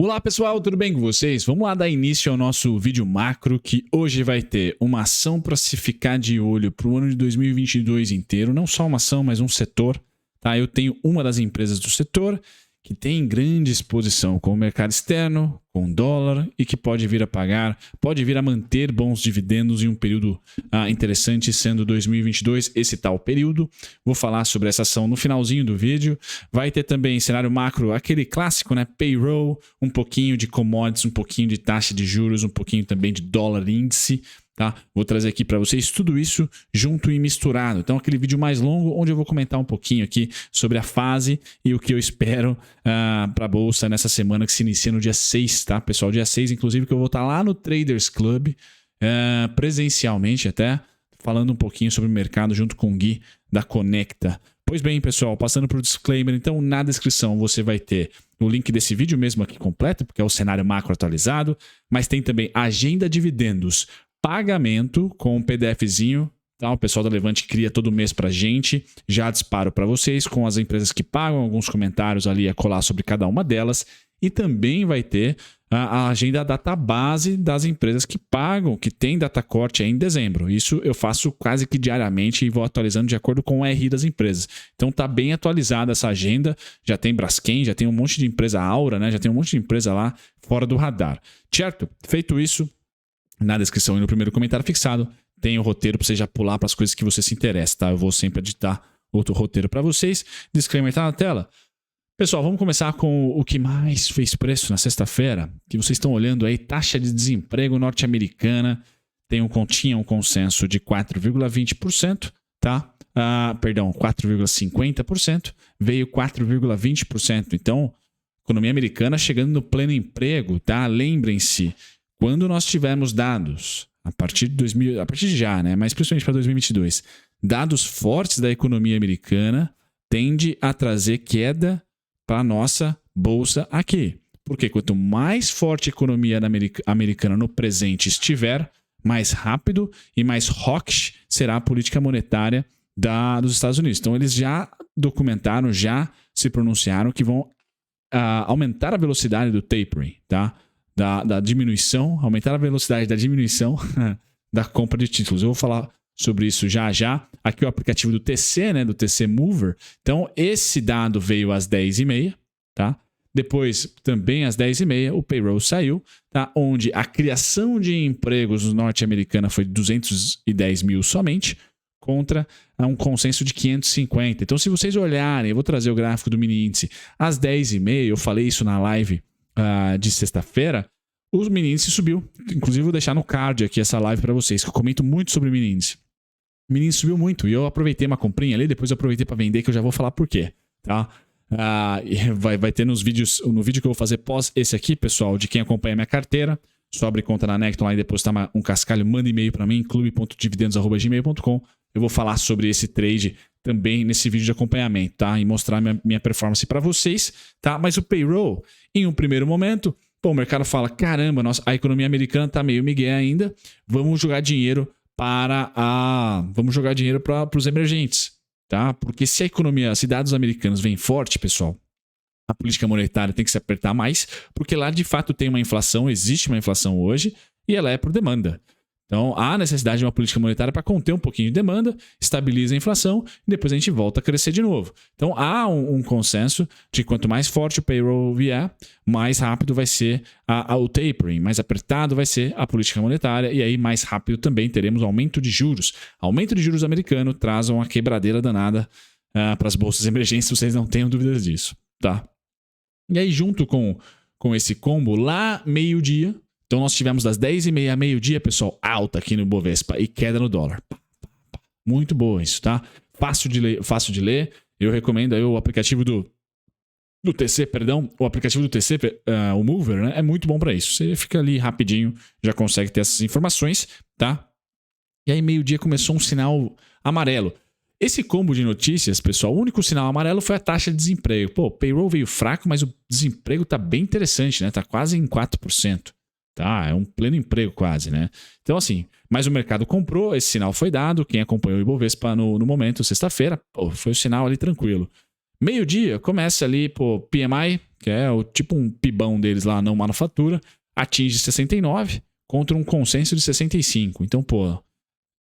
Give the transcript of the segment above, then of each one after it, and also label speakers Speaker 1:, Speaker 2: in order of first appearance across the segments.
Speaker 1: Olá pessoal, tudo bem com vocês? Vamos lá dar início ao nosso vídeo macro, que hoje vai ter uma ação para se ficar de olho para o ano de 2022 inteiro, não só uma ação, mas um setor. Tá? Eu tenho uma das empresas do setor que tem grande exposição com o mercado externo, com dólar e que pode vir a pagar, pode vir a manter bons dividendos em um período interessante, sendo 2022 esse tal período. Vou falar sobre essa ação no finalzinho do vídeo. Vai ter também cenário macro, aquele clássico, né? Payroll, um pouquinho de commodities, um pouquinho de taxa de juros, um pouquinho também de dólar índice. Tá? Vou trazer aqui para vocês tudo isso junto e misturado. Então, aquele vídeo mais longo, onde eu vou comentar um pouquinho aqui sobre a fase e o que eu espero para a Bolsa nessa semana que se inicia no dia 6, tá, pessoal? Dia 6, inclusive, que eu vou estar lá no Traders Club, presencialmente até, falando um pouquinho sobre o mercado junto com o Gui da Conecta. Pois bem, pessoal, passando para o disclaimer, então na descrição você vai ter o link desse vídeo mesmo aqui completo, porque é o cenário macro atualizado, mas tem também agenda dividendos, pagamento com um PDFzinho, tá? O pessoal da Levante cria todo mês pra gente, já disparo para vocês com as empresas que pagam, alguns comentários ali a colar sobre cada uma delas, e também vai ter a agenda database das empresas que pagam, que tem data corte aí em dezembro. Isso eu faço quase que diariamente e vou atualizando de acordo com o RI das empresas. Então tá bem atualizada essa agenda, já tem Braskem, já tem um monte de empresa Aura, né? Já tem um monte de empresa lá fora do radar. Certo? Feito isso, na descrição e no primeiro comentário fixado, tem o roteiro para você já pular para as coisas que você se interessa, tá? Eu vou sempre editar outro roteiro para vocês. Disclaimer tá na tela. Pessoal, vamos começar com o que mais fez preço na sexta-feira, que vocês estão olhando aí, taxa de desemprego norte-americana, tinha um consenso de 4,20%, tá? 4,50%, veio 4,20%. Então, economia americana chegando no pleno emprego, tá? Lembrem-se, quando nós tivermos dados, a partir de já, né? Mas principalmente para 2022, dados fortes da economia americana tende a trazer queda para a nossa bolsa aqui. Porque quanto mais forte a economia americana no presente estiver, mais rápido e mais hawkish será a política monetária dos Estados Unidos. Então eles já documentaram, já se pronunciaram que vão aumentar a velocidade do tapering, tá? Da diminuição, aumentar a velocidade da diminuição da compra de títulos. Eu vou falar sobre isso já. Aqui o aplicativo do TC, né, do TC Mover. Então, esse dado veio às 10h30, tá? Depois, também às 10h30, o payroll saiu, tá? Onde a criação de empregos norte-americana foi 210 mil somente, contra um consenso de 550. Então, se vocês olharem, eu vou trazer o gráfico do mini índice às 10h30, eu falei isso na live de sexta-feira, o mini índice subiu. Inclusive, vou deixar no card aqui essa live para vocês, que eu comento muito sobre o mini índice. O mini índice subiu muito e eu aproveitei uma comprinha ali, depois eu aproveitei para vender, que eu já vou falar por quê, tá? Vai ter no vídeo que eu vou fazer pós esse aqui, pessoal, de quem acompanha minha carteira, só abre conta na Necton lá e depositar um cascalho, manda e-mail para mim, clube.dividendos@gmail.com. Eu vou falar sobre esse trade também nesse vídeo de acompanhamento, tá? E mostrar minha performance para vocês, tá? Mas o payroll, em um primeiro momento, o mercado fala, caramba, a economia americana tá meio migué ainda, vamos jogar dinheiro para os emergentes, tá? Porque se dados americanos vêm forte, pessoal, a política monetária tem que se apertar mais, porque lá de fato tem uma inflação, existe uma inflação hoje, e ela é por demanda. Então, há necessidade de uma política monetária para conter um pouquinho de demanda, estabiliza a inflação e depois a gente volta a crescer de novo. Então, há um consenso de que quanto mais forte o payroll vier, mais rápido vai ser o tapering, mais apertado vai ser a política monetária e aí mais rápido também teremos aumento de juros. Aumento de juros americano traz uma quebradeira danada para as bolsas emergentes, vocês não tenham dúvidas disso, tá? E aí, junto com esse combo, lá meio-dia, então nós tivemos das 10h30 a meio-dia, pessoal, alta aqui no Bovespa e queda no dólar. Muito boa isso, tá? Fácil de ler. Eu recomendo aí o aplicativo do TC, o aplicativo do TC, o Mover, né? É muito bom para isso. Você fica ali rapidinho, já consegue ter essas informações, tá? E aí meio-dia começou um sinal amarelo. Esse combo de notícias, pessoal, o único sinal amarelo foi a taxa de desemprego. O payroll veio fraco, mas o desemprego tá bem interessante, né? Tá quase em 4%. Tá, é um pleno emprego quase, né? Então assim, mas o mercado comprou, esse sinal foi dado, quem acompanhou o Ibovespa no momento, sexta-feira, foi o sinal ali tranquilo. Meio-dia, começa ali, PMI que é o tipo um pibão deles lá, não manufatura, atinge 69 contra um consenso de 65. Então, pô,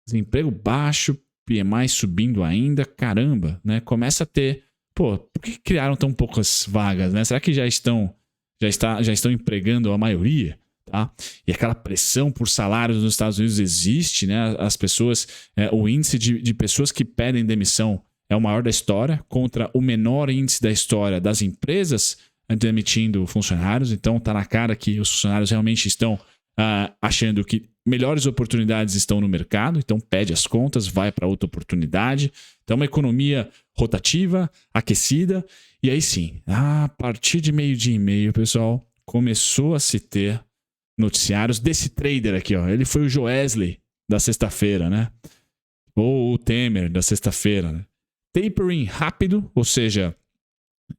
Speaker 1: desemprego baixo, PMI subindo ainda, caramba, né? Começa a ter, pô, por que criaram tão poucas vagas, né? Será que já estão empregando a maioria? Tá? E aquela pressão por salários nos Estados Unidos existe, né? As pessoas, o índice de pessoas que pedem demissão é o maior da história, contra o menor índice da história das empresas demitindo funcionários. Então tá na cara que os funcionários realmente estão achando que melhores oportunidades estão no mercado, então pede as contas, vai para outra oportunidade. Então uma economia rotativa, aquecida, e aí sim, a partir de 12:30, pessoal, começou a se ter noticiários desse trader aqui, ó. Ele foi o Joesley da sexta-feira, né? Ou o Temer da sexta-feira, né? Tapering rápido, ou seja,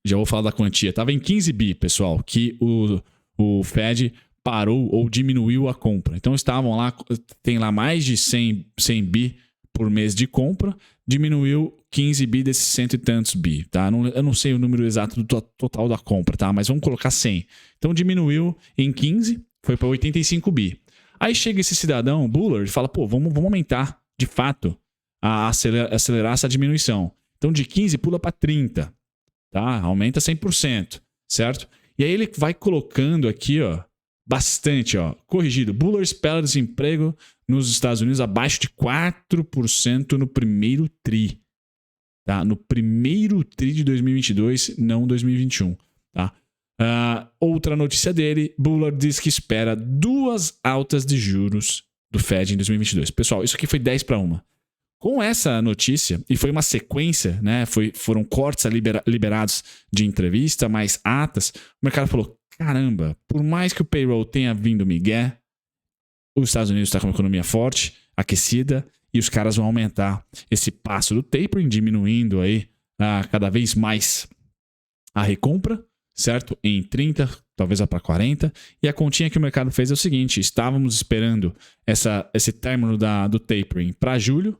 Speaker 1: já vou falar da quantia. Tava em 15 bi, pessoal, que o Fed parou ou diminuiu a compra. Então estavam lá, tem lá mais de 100 bi por mês de compra, diminuiu 15 bi desses cento e tantos bi, tá? Eu não sei o número exato do total da compra, tá? Mas vamos colocar 100. Então diminuiu em 15, foi para 85 bi. Aí chega esse cidadão, Bullard, e fala, pô, vamos aumentar, de fato, acelerar essa diminuição. Então de 15 pula para 30, tá? Aumenta 100%, certo? E aí ele vai colocando aqui, ó, bastante, ó, corrigido. Bullard espera desemprego nos Estados Unidos abaixo de 4% no primeiro TRI. Tá? No primeiro TRI de 2022, não 2021. Tá? Outra notícia dele, Bullard diz que espera 2 altas de juros do Fed em 2022. Pessoal, isso aqui foi 10 para 1. Com essa notícia, e foi uma sequência, né? Foram cortes liberados de entrevista, mais atas, o mercado falou, caramba, por mais que o payroll tenha vindo migué, os Estados Unidos está com uma economia forte, aquecida, e os caras vão aumentar esse passo do tapering, diminuindo aí cada vez mais a recompra, certo? Em 30, talvez para 40. E a continha que o mercado fez é o seguinte, estávamos esperando esse término do tapering para julho,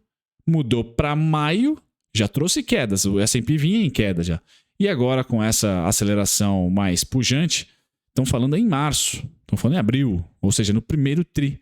Speaker 1: mudou para maio, já trouxe quedas, o S&P vinha em queda já. E agora com essa aceleração mais pujante, estão falando em março, estão falando em abril, ou seja, no primeiro TRI.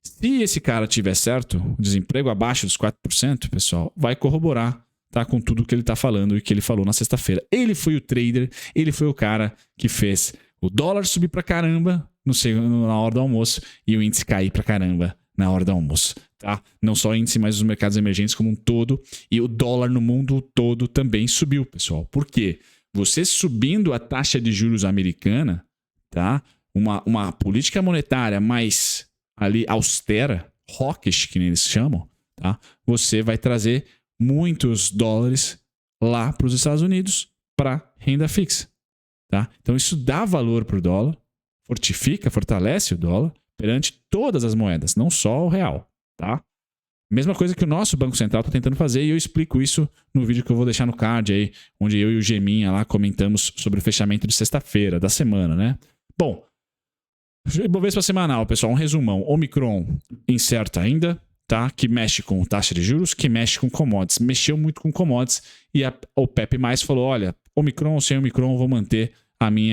Speaker 1: Se esse cara tiver certo, o desemprego abaixo dos 4%, pessoal, vai corroborar, tá, com tudo que ele está falando e que ele falou na sexta-feira. Ele foi o trader, ele foi o cara que fez o dólar subir pra caramba na hora do almoço e o índice cair pra caramba na hora do almoço. Tá? Não só o índice, mas os mercados emergentes como um todo. E o dólar no mundo todo também subiu, pessoal. Por quê? Você subindo a taxa de juros americana, tá? Uma política monetária mais ali austera, hawkish, que nem eles chamam, tá? Você vai trazer muitos dólares lá para os Estados Unidos para renda fixa. Tá? Então isso dá valor para o dólar, fortalece o dólar perante todas as moedas, não só o real. Tá? Mesma coisa que o nosso Banco Central está tentando fazer, e eu explico isso no vídeo que eu vou deixar no card aí, onde eu e o Geminha lá comentamos sobre o fechamento de sexta-feira da semana, né? Bom, Ibovespa semanal, pessoal, um resumão. Omicron incerta ainda, tá? Que mexe com taxa de juros, que mexe com commodities. Mexeu muito com commodities e a OPEP+ falou, olha, Omicron ou sem Omicron, eu vou manter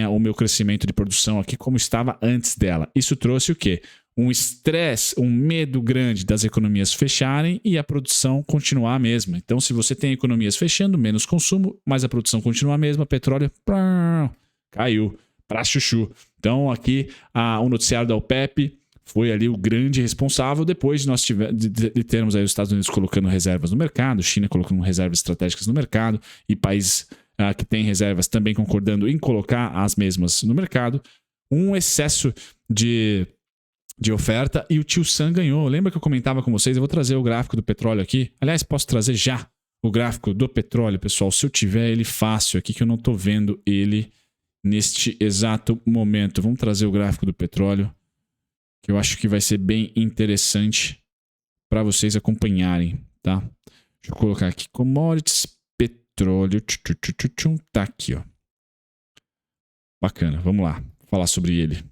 Speaker 1: o meu crescimento de produção aqui como estava antes dela. Isso trouxe o quê? Um estresse, um medo grande das economias fecharem e a produção continuar a mesma. Então, se você tem economias fechando, menos consumo, mas a produção continua a mesma, petróleo caiu para chuchu. Então, aqui o noticiário da OPEP foi ali o grande responsável depois de nós de termos aí os Estados Unidos colocando reservas no mercado, China colocando reservas estratégicas no mercado e países que têm reservas também concordando em colocar as mesmas no mercado. Um excesso de oferta e o Tio Sam ganhou. Lembra que eu comentava com vocês? Eu vou trazer o gráfico do petróleo aqui. Aliás, posso trazer já o gráfico do petróleo, pessoal. Se eu tiver ele fácil aqui, que eu não estou vendo ele neste exato momento. Vamos trazer o gráfico do petróleo, que eu acho que vai ser bem interessante para vocês acompanharem, tá? Deixa eu colocar aqui commodities, petróleo, tá aqui, ó. Bacana, vamos lá, falar sobre ele.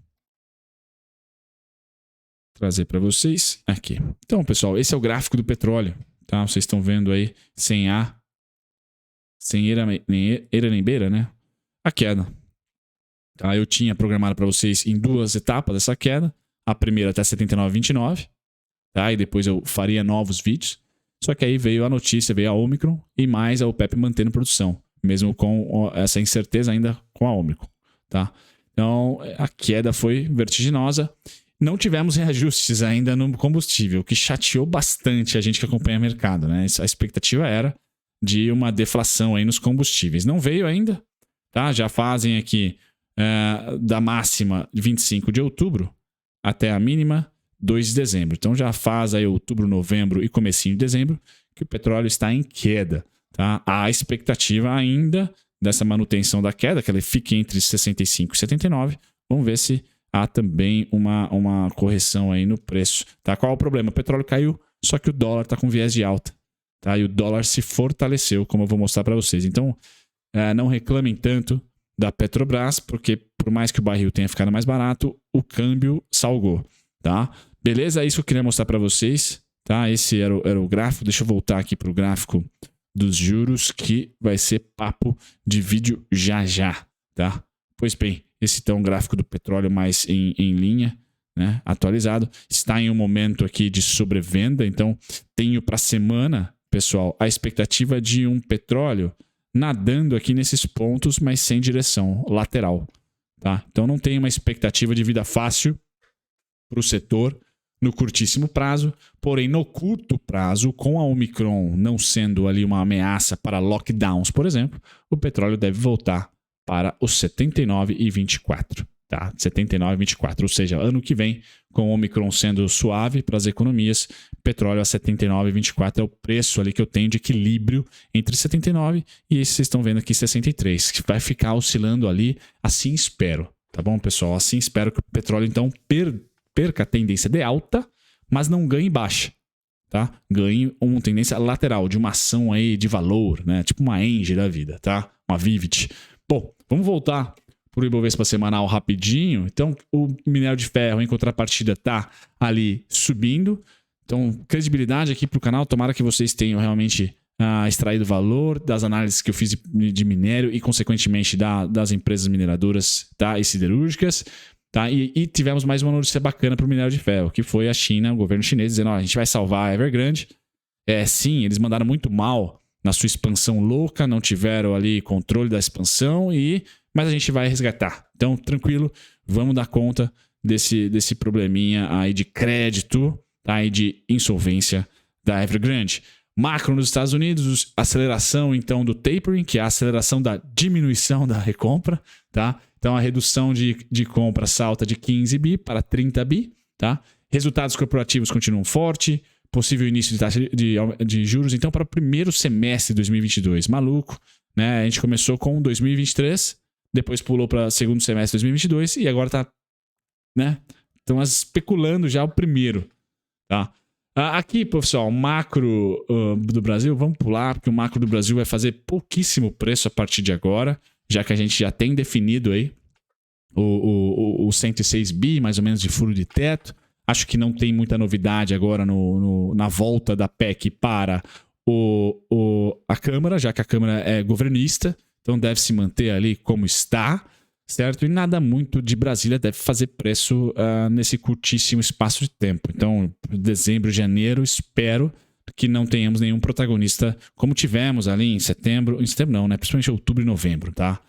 Speaker 1: Trazer para vocês aqui. Então, pessoal, esse é o gráfico do petróleo, tá? Vocês estão vendo aí, sem eira nem beira, né? A queda. Tá? Eu tinha programado para vocês em 2 etapas essa queda. A primeira até 79,29. Tá? E depois eu faria novos vídeos. Só que aí veio a notícia, veio a Omicron e mais a OPEP mantendo produção. Mesmo com essa incerteza ainda com a Omicron. Tá? Então, a queda foi vertiginosa. Não tivemos reajustes ainda no combustível, o que chateou bastante a gente que acompanha o mercado. Né? A expectativa era de uma deflação aí nos combustíveis. Não veio ainda. Tá? Já fazem aqui da máxima 25 de outubro até a mínima 2 de dezembro. Então já faz aí outubro, novembro e comecinho de dezembro que o petróleo está em queda. Tá? Há expectativa ainda dessa manutenção da queda, que ela fique entre 65 e 79. Vamos ver se há também uma correção aí no preço. Tá? Qual é o problema? O petróleo caiu, só que o dólar está com viés de alta. Tá? E o dólar se fortaleceu, como eu vou mostrar para vocês. Então, não reclamem tanto da Petrobras, porque por mais que o barril tenha ficado mais barato, o câmbio salgou. Tá? Beleza? É isso que eu queria mostrar para vocês. Tá? Esse era o gráfico. Deixa eu voltar aqui para o gráfico dos juros, que vai ser papo de vídeo já já. Tá? Pois bem, esse então é um gráfico do petróleo mais em linha, né? Atualizado. Está em um momento aqui de sobrevenda, então tenho para a semana, pessoal, a expectativa de um petróleo nadando aqui nesses pontos, mas sem direção lateral. Tá? Então não tem uma expectativa de vida fácil para o setor no curtíssimo prazo, porém no curto prazo, com a Omicron não sendo ali uma ameaça para lockdowns, por exemplo, o petróleo deve voltar para os 79,24. Tá? 79,24, ou seja, ano que vem, com o Omicron sendo suave para as economias, petróleo a 79,24 é o preço ali que eu tenho de equilíbrio entre 79 e esse vocês estão vendo aqui 63, que vai ficar oscilando ali, assim espero, tá bom, pessoal? Assim espero que o petróleo então perca a tendência de alta, mas não ganhe baixa, tá? Ganhe uma tendência lateral de uma ação aí de valor, né? Tipo uma Engie da vida, tá? Uma Vivid. Bom, vamos voltar para o Ibovespa semanal rapidinho. Então, o minério de ferro, em contrapartida, está ali subindo. Então, credibilidade aqui para o canal. Tomara que vocês tenham realmente extraído valor das análises que eu fiz de minério e, consequentemente, das empresas mineradoras, tá? E siderúrgicas. Tá? E tivemos mais uma notícia bacana para o minério de ferro, que foi a China, o governo chinês, dizendo: a gente vai salvar a Evergrande. Sim, eles mandaram muito mal na sua expansão louca, não tiveram ali controle da expansão, mas a gente vai resgatar. Então, tranquilo, vamos dar conta desse probleminha aí de crédito, tá? E de insolvência da Evergrande. Macro nos Estados Unidos, aceleração então do tapering, que é a aceleração da diminuição da recompra, tá? Então a redução de compra salta de 15 bi para 30 bi, tá? Resultados corporativos continuam forte, possível início de taxa de juros então para o primeiro semestre de 2022. Maluco, né? A gente começou com 2023, depois pulou para segundo semestre de 2022 e agora tá, né? Estão especulando já o primeiro, tá? Aqui, pessoal, o macro do Brasil, vamos pular, porque o macro do Brasil vai fazer pouquíssimo preço a partir de agora, já que a gente já tem definido aí o 106 bi, mais ou menos, de furo de teto. Acho que não tem muita novidade agora na volta da PEC para a Câmara, já que a Câmara é governista, então deve se manter ali como está, certo? E nada muito de Brasília deve fazer preço nesse curtíssimo espaço de tempo. Então, dezembro, janeiro, espero que não tenhamos nenhum protagonista como tivemos ali em setembro não, né? Principalmente outubro e novembro, tá?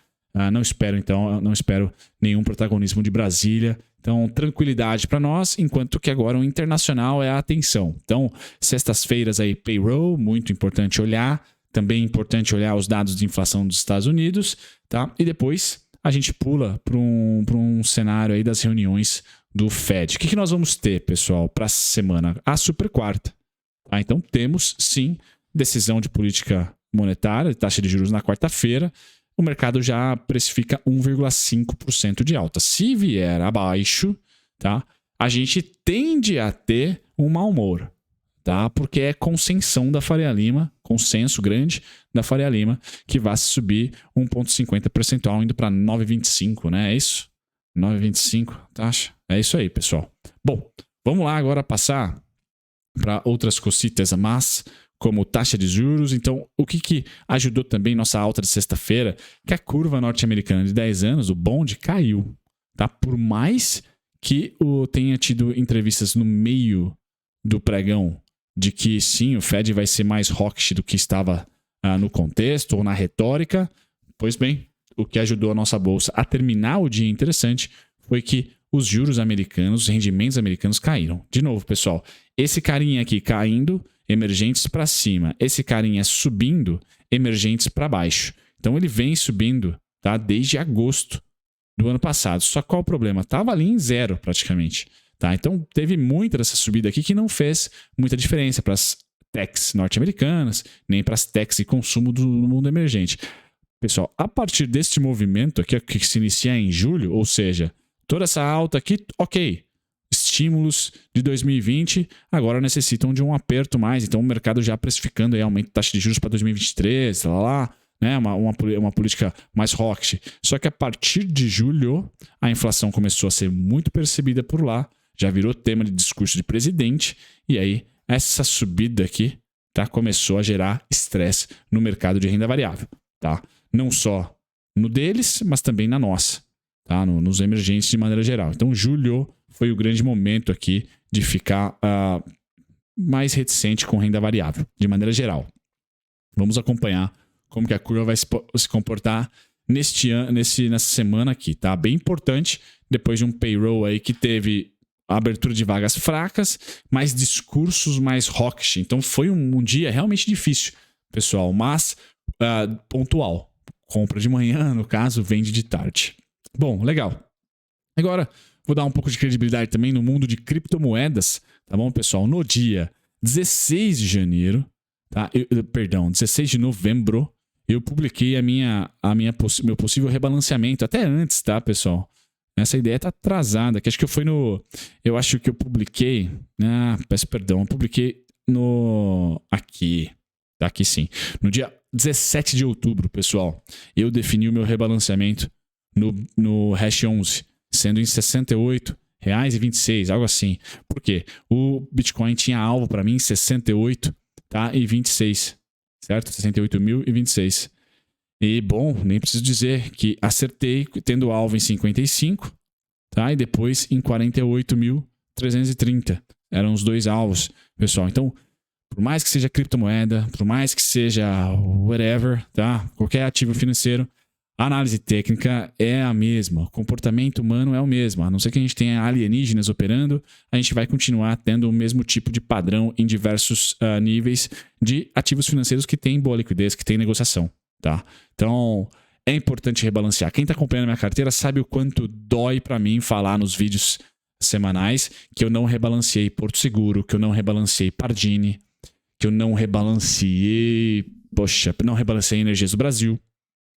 Speaker 1: Não espero nenhum protagonismo de Brasília. Então, tranquilidade para nós, enquanto que agora o internacional é a atenção. Então, sextas-feiras aí, payroll, muito importante olhar. Também importante olhar os dados de inflação dos Estados Unidos, tá? E depois a gente pula para um cenário aí das reuniões do Fed. O que nós vamos ter, pessoal, para essa semana? A super quarta. Tá? Então, temos, sim, decisão de política monetária, taxa de juros na quarta-feira. O mercado já precifica 1,5% de alta. Se vier abaixo, tá? A gente tende a ter um mau humor, tá? Porque é consenso da Faria Lima, consenso grande da Faria Lima, que vai subir 1,50 percentual, indo para 9,25, né? É isso? 9,25 taxa. É isso aí, pessoal. Bom, vamos lá agora passar para outras cositas, mas como taxa de juros. Então, o que ajudou também nossa alta de sexta-feira? Que a curva norte-americana de 10 anos, o bond, caiu. Tá? Por mais que tenha tido entrevistas no meio do pregão de que sim, o Fed vai ser mais hawkish do que estava no contexto ou na retórica, pois bem, o que ajudou a nossa bolsa a terminar o dia interessante foi que os juros americanos, os rendimentos americanos caíram. De novo, pessoal, esse carinha aqui caindo, emergentes para cima. Esse carinha subindo, emergentes para baixo. Então ele vem subindo, tá? Desde agosto do ano passado. Só qual o problema? Estava ali em zero praticamente. Tá? Então teve muita dessa subida aqui que não fez muita diferença para as techs norte-americanas, nem para as techs de consumo do mundo emergente. Pessoal, a partir deste movimento aqui, que se inicia em julho, ou seja, toda essa alta aqui, ok, estímulos de 2020 agora necessitam de um aperto mais, então o mercado já precificando aí aumento de taxa de juros para 2023, né? uma política mais hawkish. Só que a partir de julho, a inflação começou a ser muito percebida por lá, já virou tema de discurso de presidente, e aí essa subida aqui, tá, começou a gerar estresse no mercado de renda variável. Tá? Não só no deles, mas também na nossa, tá? Nos emergentes de maneira geral. Então, julho foi o grande momento aqui de ficar mais reticente com renda variável, de maneira geral. Vamos acompanhar como que a curva vai se comportar nessa semana aqui, tá? Bem importante, depois de um payroll aí que teve a abertura de vagas fracas, mais discursos mais hawkish. Então, foi um dia realmente difícil, pessoal, mas pontual. Compra de manhã, no caso, vende de tarde. Bom, legal. Agora, vou dar um pouco de credibilidade também no mundo de criptomoedas, tá bom, pessoal? No dia 16 de janeiro, tá? 16 de novembro, eu publiquei meu possível rebalanceamento, até antes, tá, pessoal? Essa ideia tá atrasada, que acho que eu acho que eu publiquei, peço perdão, eu publiquei aqui, tá aqui sim, no dia 17 de outubro, pessoal, eu defini o meu rebalanceamento no hash 11, sendo em R$ 68,26, algo assim. Por quê? O Bitcoin tinha alvo para mim em 68, tá? E 26, certo? 68.026. E bom, nem preciso dizer que acertei tendo alvo em 55, tá? E depois em 48.330. Eram os dois alvos, pessoal. Então, por mais que seja criptomoeda, por mais que seja whatever, tá? Qualquer ativo financeiro, a análise técnica é a mesma, o comportamento humano é o mesmo. A não ser que a gente tenha alienígenas operando, a gente vai continuar tendo o mesmo tipo de padrão em diversos níveis de ativos financeiros que têm boa liquidez, que têm negociação, tá? Então, é importante rebalancear. Quem está acompanhando a minha carteira sabe o quanto dói para mim falar nos vídeos semanais que eu não rebalanceei Porto Seguro, que eu não rebalanceei Pardini, que eu não rebalanceei Energias do Brasil.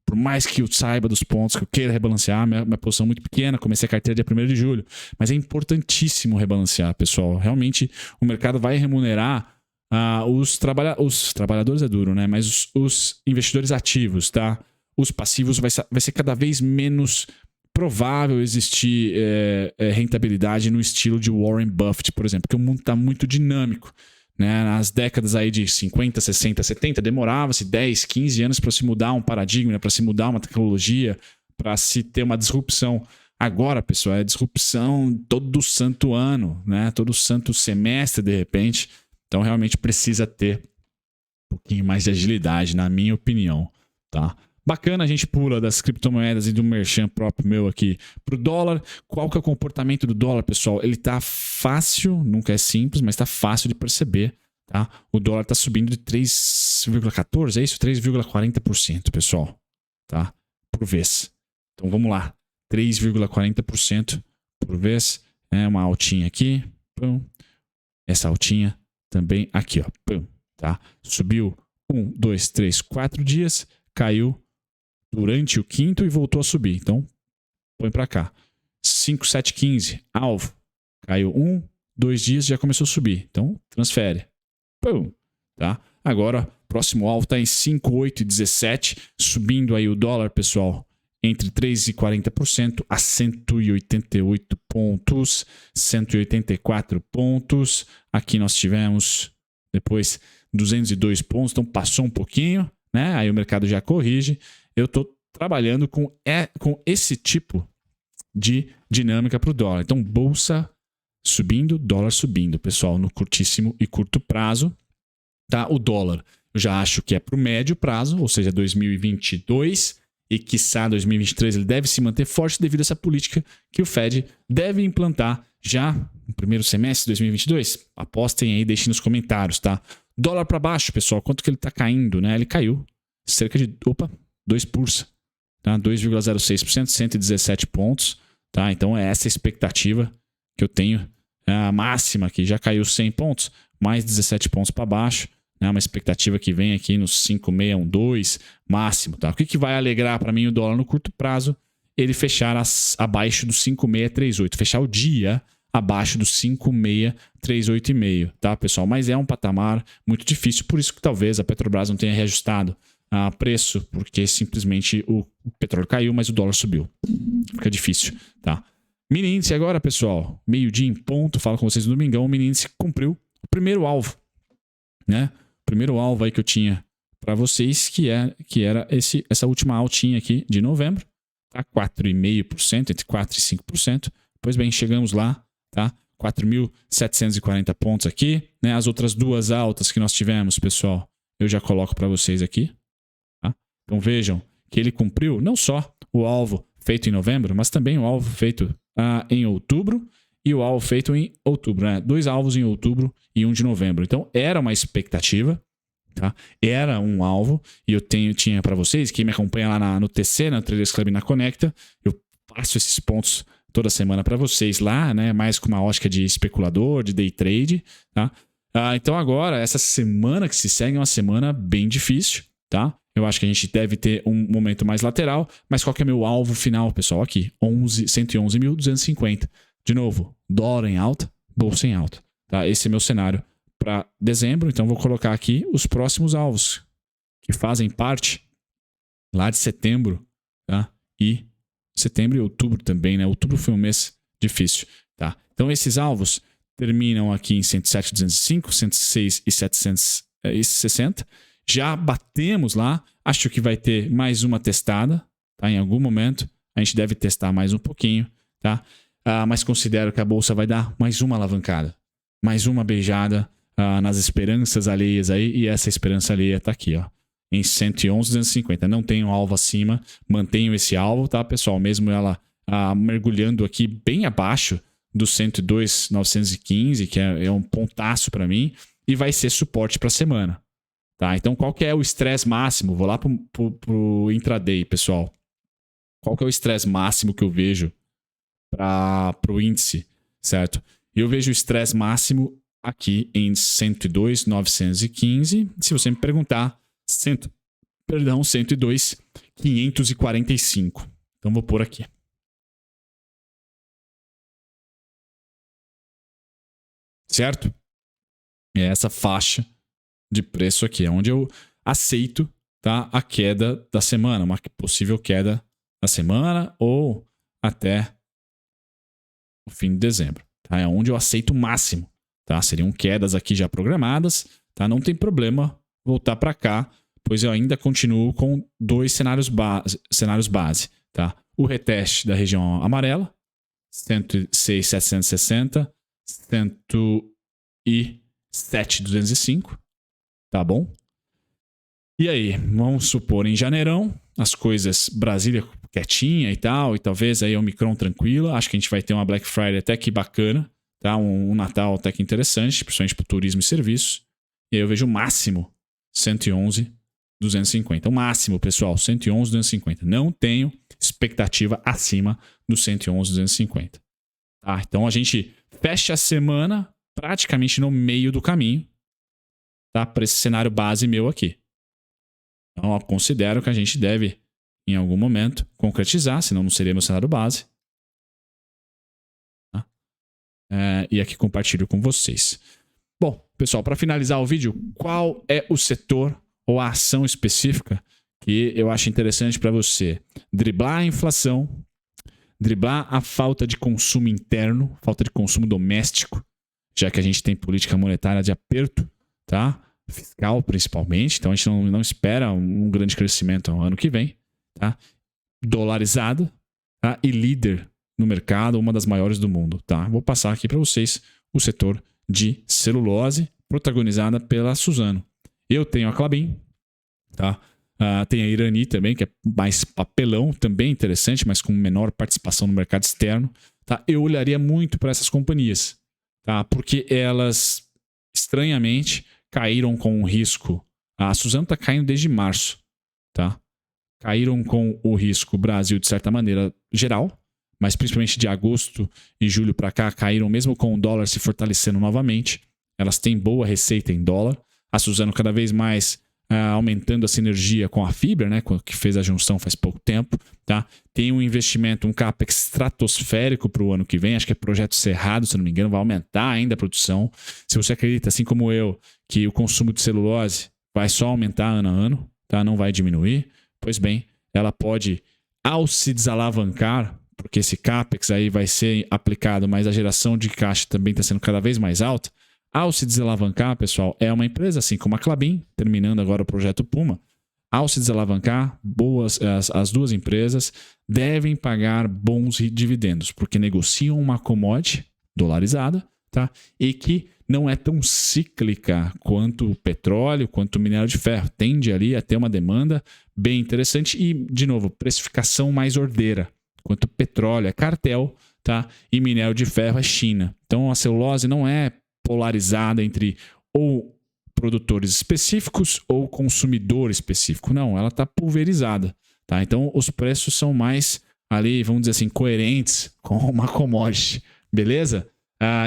Speaker 1: Por mais que eu saiba dos pontos que eu queira rebalancear, minha posição é muito pequena, comecei a carteira dia 1º de julho. Mas é importantíssimo rebalancear, pessoal. Realmente, o mercado vai remunerar os trabalhadores, é duro, né? Mas os investidores ativos, tá? Os passivos vai ser cada vez menos provável existir rentabilidade no estilo de Warren Buffett, por exemplo, porque o mundo está muito dinâmico. Né? Nas décadas aí de 50, 60, 70, demorava-se 10, 15 anos para se mudar um paradigma, né? Para se mudar uma tecnologia, para se ter uma disrupção. Agora, pessoal, é disrupção todo santo ano, né? Todo santo semestre, de repente. Então, realmente precisa ter um pouquinho mais de agilidade, na minha opinião, tá? Bacana, a gente pula das criptomoedas e do merchan próprio meu aqui para o dólar. Qual que é o comportamento do dólar, pessoal? Ele tá fácil, nunca é simples, mas tá fácil de perceber, tá? O dólar tá subindo de 3,14, é isso? 3,40%, pessoal, tá? Por vez. Então, vamos lá. 3,40% por vez. Uma altinha aqui. Pum. Essa altinha também aqui, ó. Pum, tá? Subiu 1, 2, 3, 4 dias. Caiu durante o quinto e voltou a subir. Então, põe para cá. 5, 7, 15, alvo. Caiu 1, 2 dias e já começou a subir. Então, transfere. Pum, tá? Agora, próximo alvo está em 5, 8 e 17. Subindo aí o dólar, pessoal, entre 3% e 40% a 188 pontos. 184 pontos. Aqui nós tivemos, depois 202 pontos, então passou um pouquinho, né? Aí o mercado já corrige. Eu estou trabalhando com esse tipo de dinâmica para o dólar. Então, bolsa subindo, dólar subindo, pessoal, no curtíssimo e curto prazo. Tá? O dólar, eu já acho que é para o médio prazo, ou seja, 2022 e quiçá 2023, ele deve se manter forte devido a essa política que o Fed deve implantar já no primeiro semestre de 2022. Apostem aí, deixem nos comentários, tá? Dólar para baixo, pessoal, quanto que ele está caindo, né? Ele caiu cerca de 2%, tá? 2,06%, 117 pontos, tá? Então é essa a expectativa que eu tenho, é a máxima aqui, já caiu 100 pontos, mais 17 pontos para baixo, né? Uma expectativa que vem aqui nos 5,612 máximo, tá? O que vai alegrar para mim o dólar no curto prazo? Ele fechar abaixo do 5,638, fechar o dia abaixo do 5,638,5, tá, pessoal? Mas é um patamar muito difícil, por isso que talvez a Petrobras não tenha reajustado a preço, porque simplesmente o petróleo caiu, mas o dólar subiu. Fica difícil, tá? Mini índice agora, pessoal. Meio-dia em ponto, falo com vocês no domingão. O mini índice cumpriu o primeiro alvo, né? O primeiro alvo aí que eu tinha para vocês, que era essa última altinha aqui de novembro, tá? 4,5%, entre 4% e 5%. Pois bem, chegamos lá, tá? 4.740 pontos aqui, né? As outras duas altas que nós tivemos, pessoal, eu já coloco para vocês aqui, tá? Então vejam que ele cumpriu não só o alvo feito em novembro, mas também o alvo feito em outubro e o alvo feito em outubro, né? 2 alvos em outubro e 1 de novembro. Então era uma expectativa, tá? Era um alvo, e eu tinha para vocês, quem me acompanha lá no TC, na Traders Club, na Conecta, eu passo esses pontos toda semana para vocês lá, né? Mais com uma ótica de especulador, de day trade, tá? Então agora, essa semana que se segue é uma semana bem difícil, tá? Eu acho que a gente deve ter um momento mais lateral, mas qual que é meu alvo final, pessoal? Aqui, 111.250. De novo, dólar em alta, bolsa em alta, tá? Esse é meu cenário para dezembro, então vou colocar aqui os próximos alvos que fazem parte lá de setembro, tá? E setembro e outubro também, né? Outubro foi um mês difícil, tá? Então esses alvos terminam aqui em 107.205, 106.760. Já batemos lá, acho que vai ter mais uma testada, tá? Em algum momento a gente deve testar mais um pouquinho, tá? Mas considero que a bolsa vai dar mais uma alavancada, mais uma beijada nas esperanças alheias aí, e essa esperança alheia está aqui, ó, em 111.250. Não tenho alvo acima, mantenho esse alvo, tá, pessoal? Mesmo ela mergulhando aqui bem abaixo do 102.915, que é um pontaço para mim, e vai ser suporte para a semana. Tá, então qual que é o estresse máximo? Vou lá pro intraday, pessoal. Qual que é o estresse máximo que eu vejo para o índice, certo? Eu vejo o estresse máximo aqui em 102.915. Se você me perguntar, 102.545. Então vou pôr aqui. Certo? É essa faixa de preço aqui, é onde eu aceito, tá, a queda da semana, uma possível queda da semana ou até o fim de dezembro. Tá? É onde eu aceito o máximo. Tá? Seriam quedas aqui já programadas. Tá? Não tem problema voltar para cá, pois eu ainda continuo com 2 cenários base. Tá? O reteste da região amarela, 106.760, 107.205. Tá bom? E aí, vamos supor, em janeirão, as coisas, Brasília quietinha e tal, e talvez aí Omicron tranquila. Acho que a gente vai ter uma Black Friday até que bacana, tá? Um Natal até que interessante, principalmente para o turismo e serviços. E aí eu vejo o máximo 111.250. O máximo, pessoal, 111.250. Não tenho expectativa acima do 111.250. Tá? Então a gente fecha a semana praticamente no meio do caminho, tá? Para esse cenário base meu aqui. Então eu considero que a gente deve, em algum momento, concretizar, senão não seria meu cenário base. Tá? E aqui compartilho com vocês. Bom, pessoal, para finalizar o vídeo, qual é o setor ou a ação específica que eu acho interessante para você driblar a inflação, driblar a falta de consumo interno, falta de consumo doméstico, já que a gente tem política monetária de aperto, tá? fiscal principalmente, então a gente não espera um grande crescimento no ano que vem, tá? Dolarizada, tá? E líder no mercado, uma das maiores do mundo, tá? Vou passar aqui para vocês o setor de celulose, protagonizada pela Suzano. Eu tenho a Klabin, tá? Tem a Irani também, que é mais papelão, também interessante, mas com menor participação no mercado externo, tá? Eu olharia muito para essas companhias, tá? Porque elas, estranhamente, caíram com um risco. A Suzano está caindo desde março, tá? Caíram com o risco Brasil, de certa maneira, geral, mas principalmente de agosto e julho para cá, caíram mesmo com o dólar se fortalecendo novamente. Elas têm boa receita em dólar. A Suzano cada vez mais aumentando a sinergia com a Fibra, né, que fez a junção faz pouco tempo, tá? Tem um investimento, um capex estratosférico para o ano que vem, acho que é projeto Cerrado, se não me engano, vai aumentar ainda a produção. Se você acredita, assim como eu, que o consumo de celulose vai só aumentar ano a ano, tá? Não vai diminuir, pois bem, ela pode, ao se desalavancar, porque esse capex aí vai ser aplicado, mas a geração de caixa também está sendo cada vez mais alta. Ao se desalavancar, pessoal, é uma empresa assim como a Klabin, terminando agora o projeto Puma. Ao se desalavancar, as duas empresas devem pagar bons dividendos, porque negociam uma commodity dolarizada, tá? E que não é tão cíclica quanto o petróleo, quanto o minério de ferro. Tende ali a ter uma demanda bem interessante e, de novo, precificação mais ordeira. Quanto petróleo é cartel, tá? E minério de ferro é China. Então a celulose não é polarizada entre ou produtores específicos ou consumidor específico. Não, ela está pulverizada, tá? Então os preços são mais ali, vamos dizer assim, coerentes com uma commodity, beleza?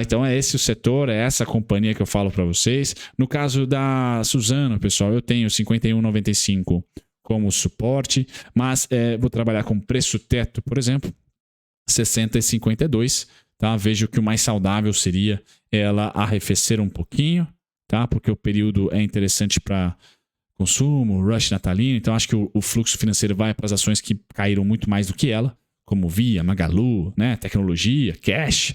Speaker 1: Então é esse o setor, é essa a companhia que eu falo para vocês. No caso da Suzano, pessoal, eu tenho 51,95 como suporte, mas vou trabalhar com preço teto, por exemplo, 60,52. Tá? Vejo que o mais saudável seria ela arrefecer um pouquinho, tá? Porque o período é interessante para consumo, rush natalino, então acho que o fluxo financeiro vai para as ações que caíram muito mais do que ela, como Via, Magalu, né? Tecnologia, cash.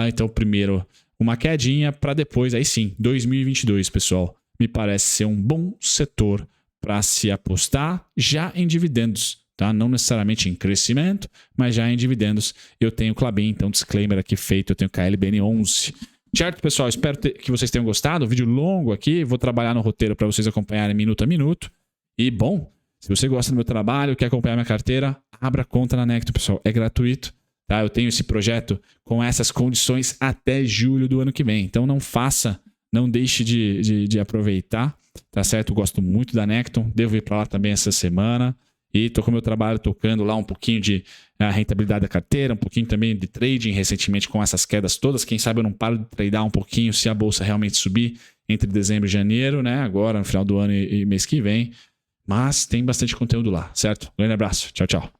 Speaker 1: Então, primeiro uma quedinha para depois, aí sim, 2022, pessoal, me parece ser um bom setor para se apostar já em dividendos. Tá? Não necessariamente em crescimento, mas já em dividendos. Eu tenho Klabin, então disclaimer aqui feito, eu tenho KLBN 11. Certo, pessoal? Espero que vocês tenham gostado. Vídeo longo aqui, vou trabalhar no roteiro para vocês acompanharem minuto a minuto. E, bom, se você gosta do meu trabalho, quer acompanhar minha carteira, abra conta na Necton, pessoal. É gratuito. Tá? Eu tenho esse projeto com essas condições até julho do ano que vem. Então não deixe de aproveitar, tá certo? Eu gosto muito da Necton, devo ir para lá também essa semana. E estou com o meu trabalho tocando lá um pouquinho de rentabilidade da carteira, um pouquinho também de trading recentemente com essas quedas todas. Quem sabe eu não paro de tradear um pouquinho se a bolsa realmente subir entre dezembro e janeiro, né? Agora, no final do ano e mês que vem. Mas tem bastante conteúdo lá, certo? Um grande abraço. Tchau, tchau.